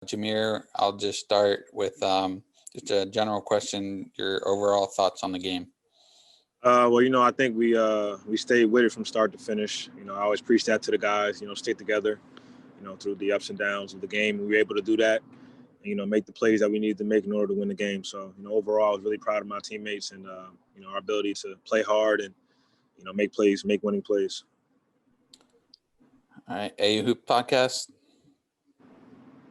Jamir, I'll just start with just a general question, your overall thoughts on the game. I think we stayed with it from start to finish. I always preach that to the guys. Stay together. Through the ups and downs of the game, we were able to do that. And, make the plays that we needed to make in order to win the game. So, overall, I was really proud of my teammates and our ability to play hard and make plays, make winning plays. All right, AU Hoop Podcast.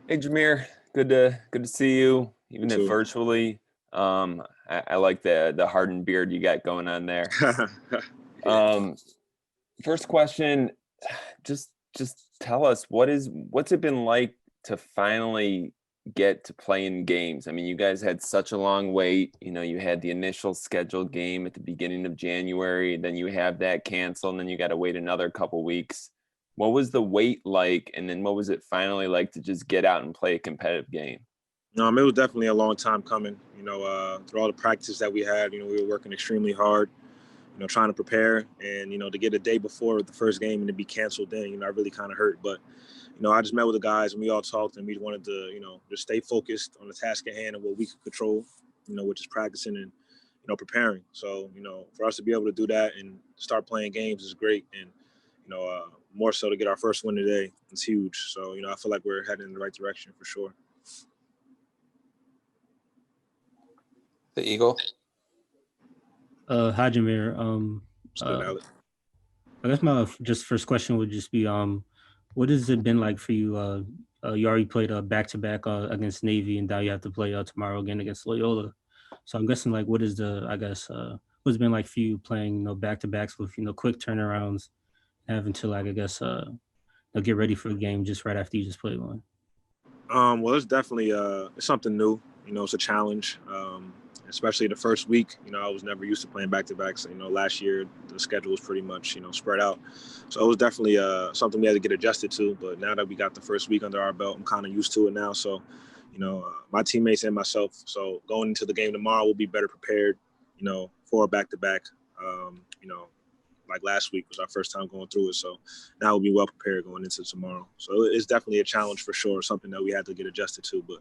Hey Jamir, good to see you, even if virtually. I like the hardened beard you got going on there. First question, just tell us what's it been like to finally get to playing games? I mean, you guys had such a long wait. You had the initial scheduled game at the beginning of January, then you have that canceled, and then you got to wait another couple weeks. What was the wait like, and then what was it finally like to just get out and play a competitive game? It was definitely a long time coming. Through all the practice that we had, we were working extremely hard, trying to prepare. And, to get a day before the first game and to be canceled then, I really kind of hurt. But, I just met with the guys and we all talked and we wanted to, just stay focused on the task at hand and what we could control, which is practicing and, preparing. So, for us to be able to do that and start playing games is great. And, more so to get our first win today, it's huge. So, I feel like we're heading in the right direction for sure. The Eagle. Hi, Jamir. I guess my just first question would just be, what has it been like for you? You already played a back-to-back against Navy, and now you have to play tomorrow again against Loyola. So I'm guessing, like, what's it been like for you playing, back-to-backs with, quick turnarounds, having to, like, I guess, get ready for a game just right after you just played one? Well, it's definitely it's something new. It's a challenge, especially the first week. I was never used to playing back-to-backs. Last year the schedule was pretty much, spread out. So it was definitely something we had to get adjusted to. But now that we got the first week under our belt, I'm kind of used to it now. So, my teammates and myself. So going into the game tomorrow, we'll be better prepared, for a back-to-back. Like last week was our first time going through it. So now we'll be well prepared going into tomorrow. So it's definitely a challenge for sure, something that we had to get adjusted to. But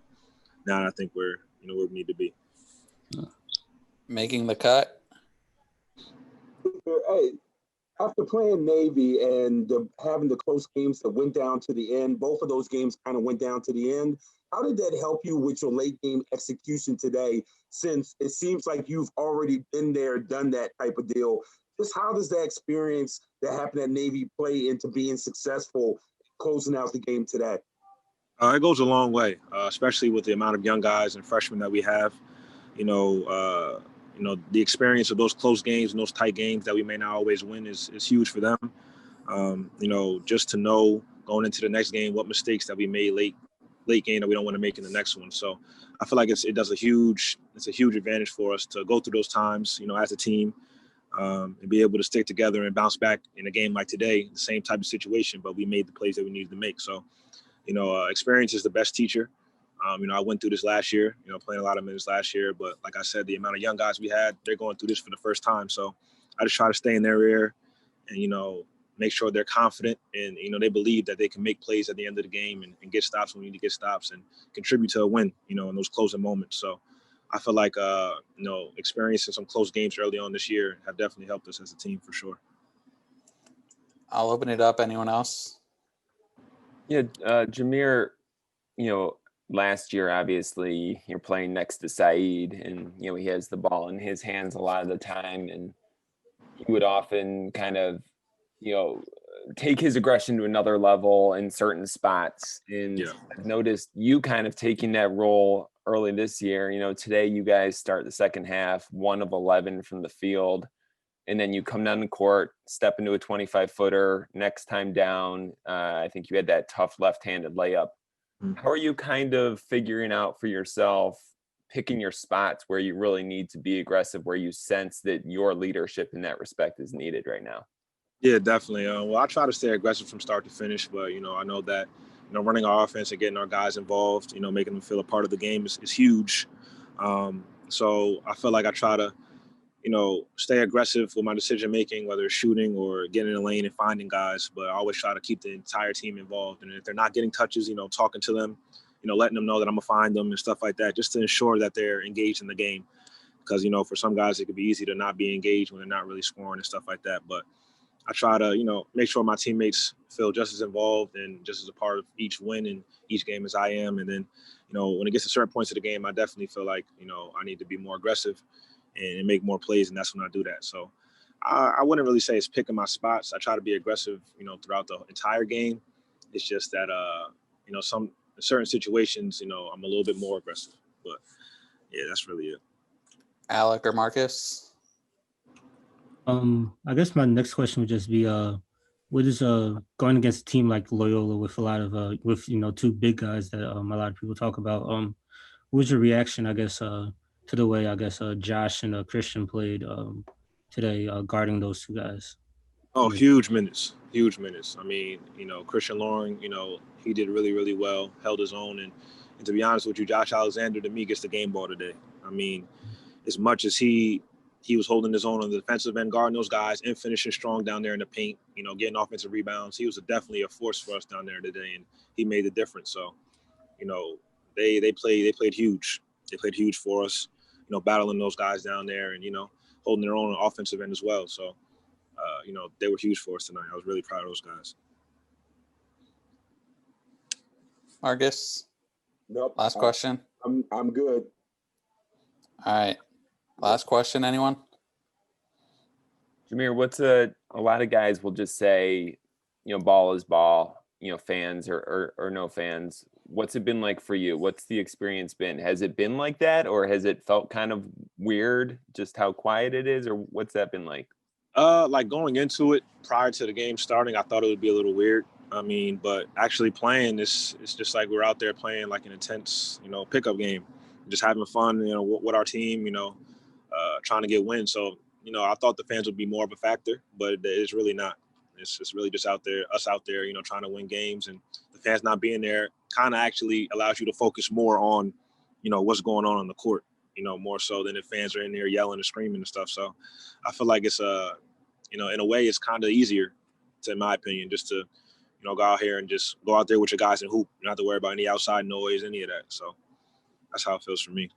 now I think we're, where we need to be. Making the cut. Hey, after playing Navy and having the close games that went down to the end, both of those games kind of went down to the end. How did that help you with your late game execution today, since it seems like you've already been there, done that type of deal? Just how does that experience that happened at Navy play into being successful closing out the game today? It goes a long way, especially with the amount of young guys and freshmen that we have. The experience of those close games and those tight games that we may not always win is huge for them. Just to know going into the next game what mistakes that we made late game that we don't want to make in the next one. So I feel like it's a huge advantage for us to go through those times, as a team. And be able to stick together and bounce back in a game like today, the same type of situation, but we made the plays that we needed to make. So, experience is the best teacher. I went through this last year, playing a lot of minutes last year, but like I said, the amount of young guys we had, they're going through this for the first time. So I just try to stay in their ear and, make sure they're confident and, they believe that they can make plays at the end of the game and get stops when we need to get stops and contribute to a win, in those closing moments. So I feel like, experiencing some close games early on this year have definitely helped us as a team for sure. I'll open it up. Anyone else? Yeah, Jamir, last year, obviously, you're playing next to Saeed and, he has the ball in his hands a lot of the time. And he would often kind of, take his aggression to another level in certain spots. And yeah. I've noticed you kind of taking that role early this year. Today you guys start the second half 1 of 11 from the field, and then you come down the court, step into a 25-footer. Next time down, I think you had that tough left-handed layup. How are you kind of figuring out for yourself, picking your spots where you really need to be aggressive, where you sense that your leadership in that respect is needed right now? Yeah, definitely. Well, I try to stay aggressive from start to finish, but, I know that, running our offense and getting our guys involved, making them feel a part of the game is huge. So I feel like I try to, stay aggressive with my decision-making, whether it's shooting or getting in the lane and finding guys, but I always try to keep the entire team involved. And if they're not getting touches, talking to them, letting them know that I'm gonna find them and stuff like that, just to ensure that they're engaged in the game. Because, for some guys, it could be easy to not be engaged when they're not really scoring and stuff like that. But I try to, make sure my teammates feel just as involved and just as a part of each win and each game as I am. And then, when it gets to certain points of the game, I definitely feel like, I need to be more aggressive and make more plays. And that's when I do that. So I wouldn't really say it's picking my spots. I try to be aggressive, throughout the entire game. It's just that, some in certain situations, I'm a little bit more aggressive. But yeah, that's really it. Alec or Marcus? I guess my next question would just be what is going against a team like Loyola with a lot of with two big guys that a lot of people talk about. What was your reaction, I guess, to the way Josh and Christian played today, guarding those two guys? Oh, huge minutes. I mean, Christian Loring, he did really, really well, held his own. And to be honest with you, Josh Alexander, to me, gets the game ball today. I mean, as much as he was holding his own on the defensive end, guarding those guys and finishing strong down there in the paint, getting offensive rebounds, he was definitely a force for us down there today, and he made the difference. So, they played huge. They played huge for us, battling those guys down there and, holding their own on the offensive end as well. So, they were huge for us tonight. I was really proud of those guys. Marcus? Nope. Last question. I'm good. All right. Last question, anyone? Jamir, what's a lot of guys will just say, ball is ball, fans or no fans. What's it been like for you? What's the experience been? Has it been like that, or has it felt kind of weird just how quiet it is, or what's that been like? Like going into it prior to the game starting, I thought it would be a little weird. I mean, but actually playing, it's just like we're out there playing like an intense, pickup game, just having fun, with our team, trying to get wins. So, I thought the fans would be more of a factor, but it's really not. It's really just us out there, trying to win games, and the fans not being there kind of actually allows you to focus more on, what's going on the court, more so than if fans are in there yelling and screaming and stuff. So I feel like it's in a way it's kind of easier, in my opinion, just to, go out here and just go out there with your guys and hoop. You don't have to worry about any outside noise, any of that. So that's how it feels for me.